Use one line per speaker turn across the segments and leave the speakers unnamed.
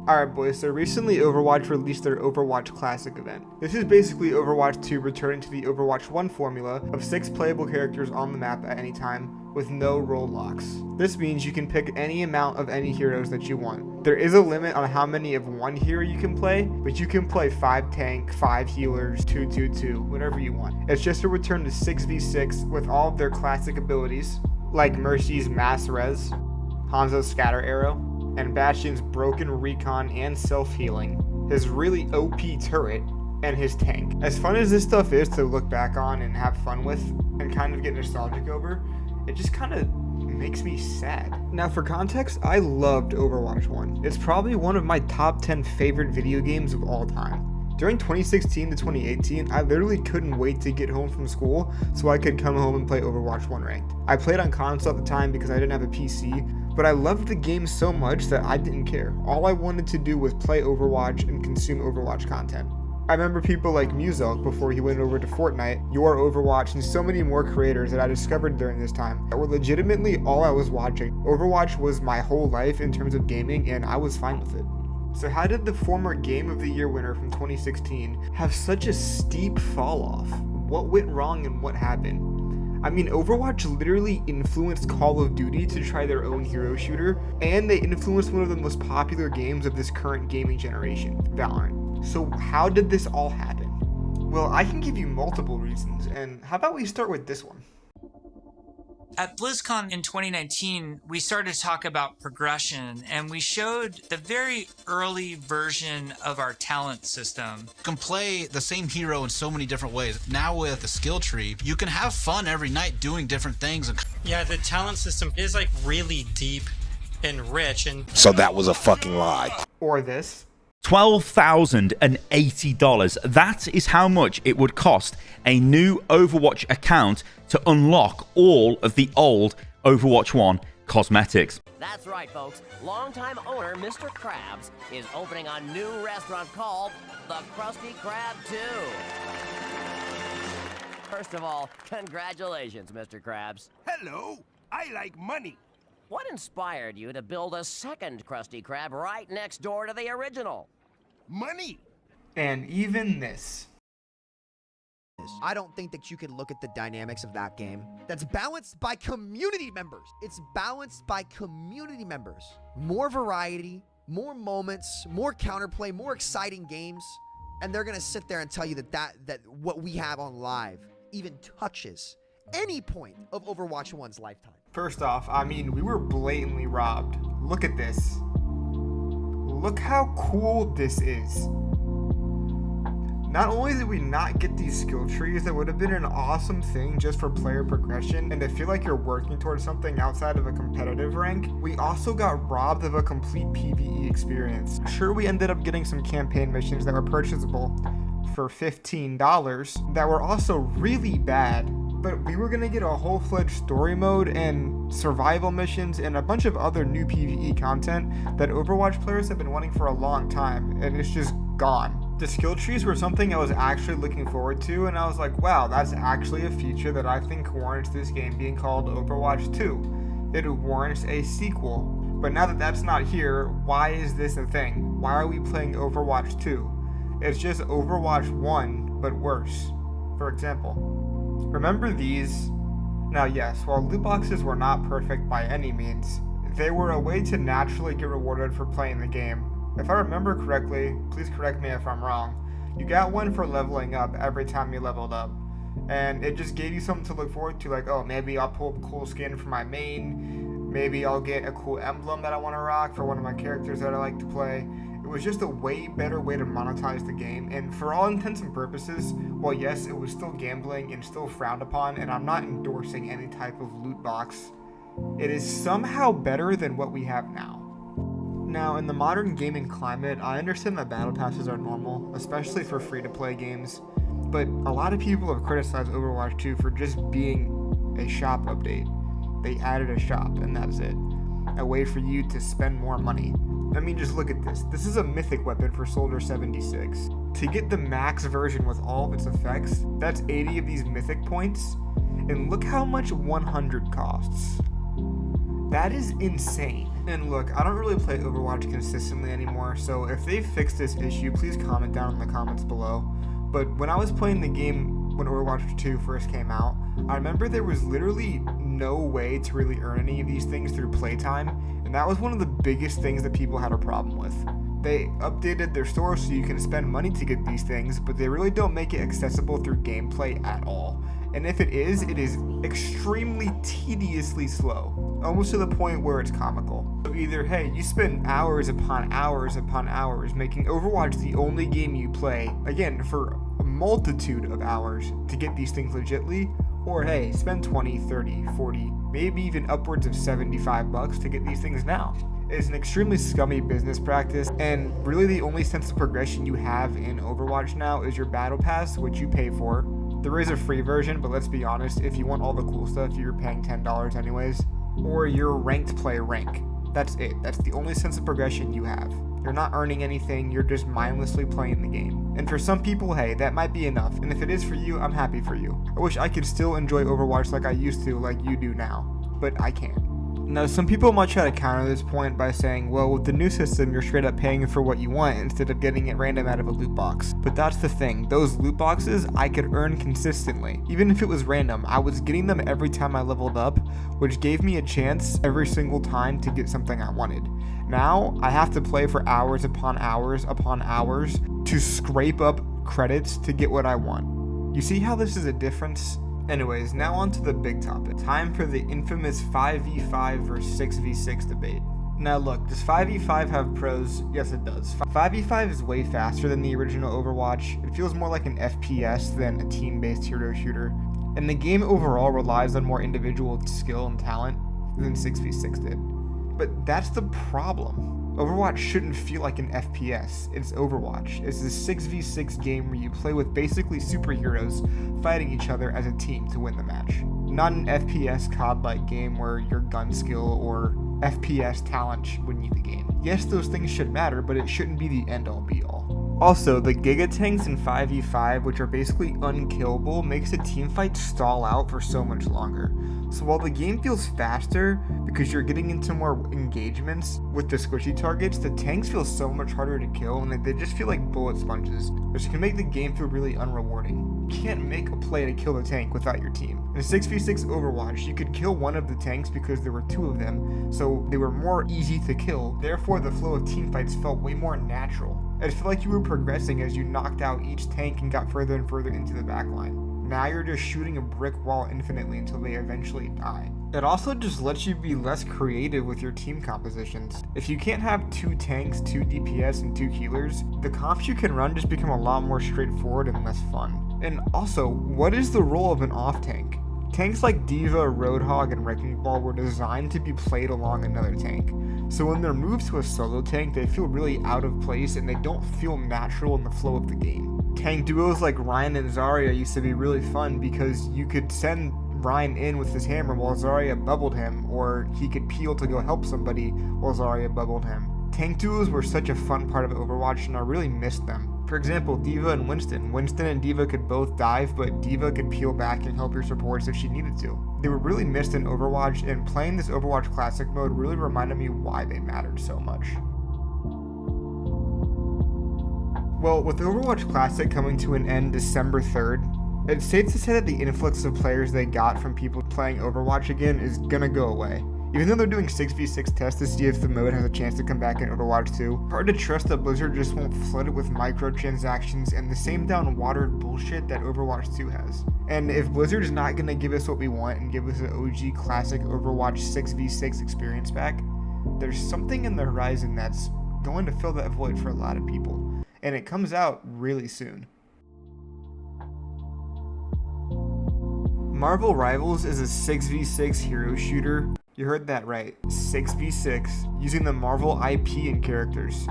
Alright boys, so recently Overwatch released their Overwatch Classic event. This is basically Overwatch 2 returning to the Overwatch 1 formula of 6 playable characters on the map at any time with no role locks. This means you can pick any amount of any heroes that you want. There is a limit on how many of one hero you can play, but you can play 5 tank, 5 healers, 2-2-2, whatever you want. It's just a return to 6v6 with all of their classic abilities, like Mercy's Mass Res, Hanzo's Scatter Arrow, and Bastion's Broken Recon and Self-Healing, his really OP turret, and his tank. As fun as this stuff is to look back on and have fun with, and kind of get nostalgic over, it just kind of makes me sad. Now for context, I loved Overwatch 1. It's probably one of my top 10 favorite video games of all time. During 2016 to 2018, I literally couldn't wait to get home from school so I could come home and play Overwatch 1 ranked. I played on console at the time because I didn't have a PC, but I loved the game so much that I didn't care. All I wanted to do was play Overwatch and consume Overwatch content. I remember people like Muselk before he went over to Fortnite, Your Overwatch, and so many more creators that I discovered during this time that were legitimately all I was watching. Overwatch was my whole life in terms of gaming, and I was fine with it. So how did the former Game of the Year winner from 2016 have such a steep fall off? What went wrong and what happened? I mean, Overwatch literally influenced Call of Duty to try their own hero shooter, and they influenced one of the most popular games of this current gaming generation, Valorant. So how did this all happen? Well, I can give you multiple reasons, and how about we start with this one?
At BlizzCon in 2019, we started to talk about progression, and we showed the very early version of our talent system.
You can play the same hero in so many different ways. Now with the skill tree, you can have fun every night doing different things.
Yeah, the talent system is like really deep and rich. And
so that was a fucking lie.
Or this.
$12,080. That is how much it would cost a new Overwatch account to unlock all of the old Overwatch 1 cosmetics.
That's right, folks. Longtime owner Mr. Krabs is opening a new restaurant called the Krusty Krab 2. First of all, congratulations, Mr. Krabs.
Hello, I like money.
What inspired you to build a second Krusty Krab right next door to the original?
Money.
And even this.
I don't think that you can look at the dynamics of that game. That's balanced by community members. It's balanced by community members. More variety, more moments, more counterplay, more exciting games. And they're going to sit there and tell you that what we have on live even touches any point of Overwatch 1's lifetime.
First off, I mean, we were blatantly robbed. Look at this. Look how cool this is. Not only did we not get these skill trees that would have been an awesome thing just for player progression and to feel like you're working towards something outside of a competitive rank, we also got robbed of a complete PvE experience. Sure, we ended up getting some campaign missions that were purchasable for $15 that were also really bad, but we were gonna get a full-fledged story mode and survival missions and a bunch of other new PvE content that Overwatch players have been wanting for a long time, and it's just gone. The skill trees were something I was actually looking forward to, and I was like, wow, that's actually a feature that I think warrants this game being called Overwatch 2. It warrants a sequel. But now that that's not here, why is this a thing? Why are we playing Overwatch 2? It's just Overwatch 1, but worse. For example, remember these? Now yes, while loot boxes were not perfect by any means, they were a way to naturally get rewarded for playing the game. If I remember correctly, please correct me if I'm wrong, you got one for leveling up every time you leveled up. And it just gave you something to look forward to, like, oh, maybe I'll pull up a cool skin for my main, maybe I'll get a cool emblem that I want to rock for one of my characters that I like to play. It was just a way better way to monetize the game, and for all intents and purposes, while yes, it was still gambling and still frowned upon, and I'm not endorsing any type of loot box, it is somehow better than what we have now. Now, in the modern gaming climate, I understand that battle passes are normal, especially for free-to-play games, but a lot of people have criticized Overwatch 2 for just being a shop update. They added a shop, and that's it. A way for you to spend more money. I mean, just look at this. This is a mythic weapon for Soldier 76. To get the max version with all of its effects, that's 80 of these mythic points, and look how much 100 costs. That is insane. And look, I don't really play Overwatch consistently anymore, so if they fix this issue, please comment down in the comments below. But when I was playing the game when Overwatch 2 first came out, I remember there was literally no way to really earn any of these things through playtime, and that was one of the biggest things that people had a problem with. They updated their store so you can spend money to get these things, but they really don't make it accessible through gameplay at all. And if it is extremely tediously slow, almost to the point where it's comical. So either, hey, you spend hours upon hours upon hours making Overwatch the only game you play, again, for a multitude of hours to get these things legitly, or hey, spend 20, 30, 40, maybe even upwards of $75 to get these things now. It's an extremely scummy business practice, and really the only sense of progression you have in Overwatch now is your battle pass, which you pay for. There is a free version, but let's be honest, if you want all the cool stuff, you're paying $10 anyways. Or your ranked play rank. That's it. That's the only sense of progression you have. You're not earning anything, you're just mindlessly playing the game. And for some people, hey, that might be enough. And if it is for you, I'm happy for you. I wish I could still enjoy Overwatch like I used to, like you do now. But I can't. Now, some people might try to counter this point by saying, well, with the new system, you're straight up paying for what you want instead of getting it random out of a loot box. But that's the thing, those loot boxes I could earn consistently. Even if it was random, I was getting them every time I leveled up, which gave me a chance every single time to get something I wanted. Now, I have to play for hours upon hours upon hours to scrape up credits to get what I want. You see how this is a difference? Anyways, now on to the big topic. Time for the infamous 5v5 versus 6v6 debate. Now look, does 5v5 have pros? Yes it does. 5v5 is way faster than the original Overwatch. It feels more like an FPS than a team-based hero shooter. And the game overall relies on more individual skill and talent than 6v6 did. But that's the problem. Overwatch shouldn't feel like an FPS. It's Overwatch. It's a 6v6 game where you play with basically superheroes fighting each other as a team to win the match. Not an FPS COD-like game where your gun skill or FPS talent should win you the game. Yes, those things should matter, but it shouldn't be the end-all be-all. Also, the Giga Tanks in 5v5, which are basically unkillable, makes a teamfight stall out for so much longer. So while the game feels faster because you're getting into more engagements with the squishy targets, the tanks feel so much harder to kill and they just feel like bullet sponges, which can make the game feel really unrewarding. You can't make a play to kill the tank without your team. In 6v6 Overwatch, you could kill one of the tanks because there were two of them, so they were more easy to kill. Therefore, the flow of teamfights felt way more natural. It felt like you were progressing as you knocked out each tank and got further and further into the backline. Now you're just shooting a brick wall infinitely until they eventually die. It also just lets you be less creative with your team compositions. If you can't have 2 tanks, 2 DPS, and 2 healers, the comps you can run just become a lot more straightforward and less fun. And also, what is the role of an off tank? Tanks like D.Va, Roadhog, and Wrecking Ball were designed to be played along another tank. So when they're moved to a solo tank, they feel really out of place and they don't feel natural in the flow of the game. Tank duos like Ryan and Zarya used to be really fun because you could send Ryan in with his hammer while Zarya bubbled him, or he could peel to go help somebody while Zarya bubbled him. Tank duos were such a fun part of Overwatch and I really missed them. For example, D.Va and Winston. Winston and D.Va could both dive, but D.Va could peel back and help your supports if she needed to. They were really missed in Overwatch, and playing this Overwatch Classic mode really reminded me why they mattered so much. Well, with Overwatch Classic coming to an end December 3rd, it's safe to say that the influx of players they got from people playing Overwatch again is gonna go away. Even though they're doing 6v6 tests to see if the mode has a chance to come back in Overwatch 2, hard to trust that Blizzard just won't flood it with microtransactions and the same down-watered bullshit that Overwatch 2 has. And if Blizzard is not going to give us what we want and give us an OG classic Overwatch 6v6 experience back, there's something in the horizon that's going to fill that void for a lot of people. And it comes out really soon. Marvel Rivals is a 6v6 hero shooter. You heard that right, 6v6, using the Marvel IP and characters.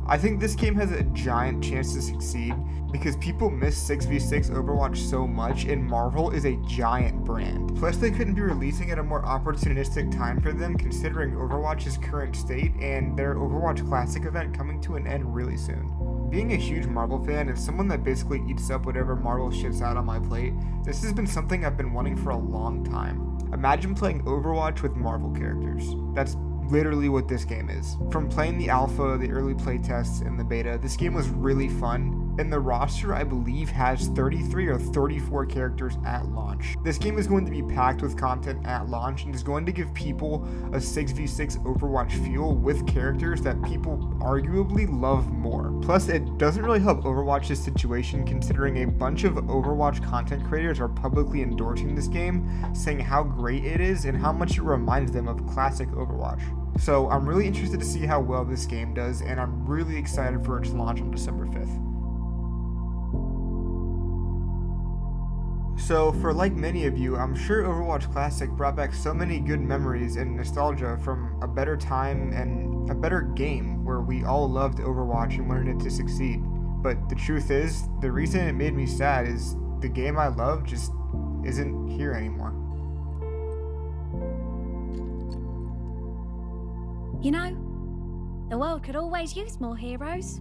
I think this game has a giant chance to succeed because people miss 6v6 Overwatch so much and Marvel is a giant brand. Plus they couldn't be releasing at a more opportunistic time for them considering Overwatch's current state and their Overwatch Classic event coming to an end really soon. Being a huge Marvel fan and someone that basically eats up whatever Marvel shits out on my plate, this has been something I've been wanting for a long time. Imagine playing Overwatch with Marvel characters. That's literally what this game is. From playing the alpha, the early playtests, and the beta, this game was really fun, and the roster, I believe, has 33 or 34 characters at launch. This game is going to be packed with content at launch and is going to give people a 6v6 Overwatch feel with characters that people arguably love more. Plus, it doesn't really help Overwatch's situation considering a bunch of Overwatch content creators are publicly endorsing this game, saying how great it is and how much it reminds them of classic Overwatch. So I'm really interested to see how well this game does, and I'm really excited for its launch on December 5th. So, for like many of you, I'm sure Overwatch Classic brought back so many good memories and nostalgia from a better time and a better game where we all loved Overwatch and wanted it to succeed. But the truth is, the reason it made me sad is the game I love just isn't here anymore.
You know, the world could always use more heroes.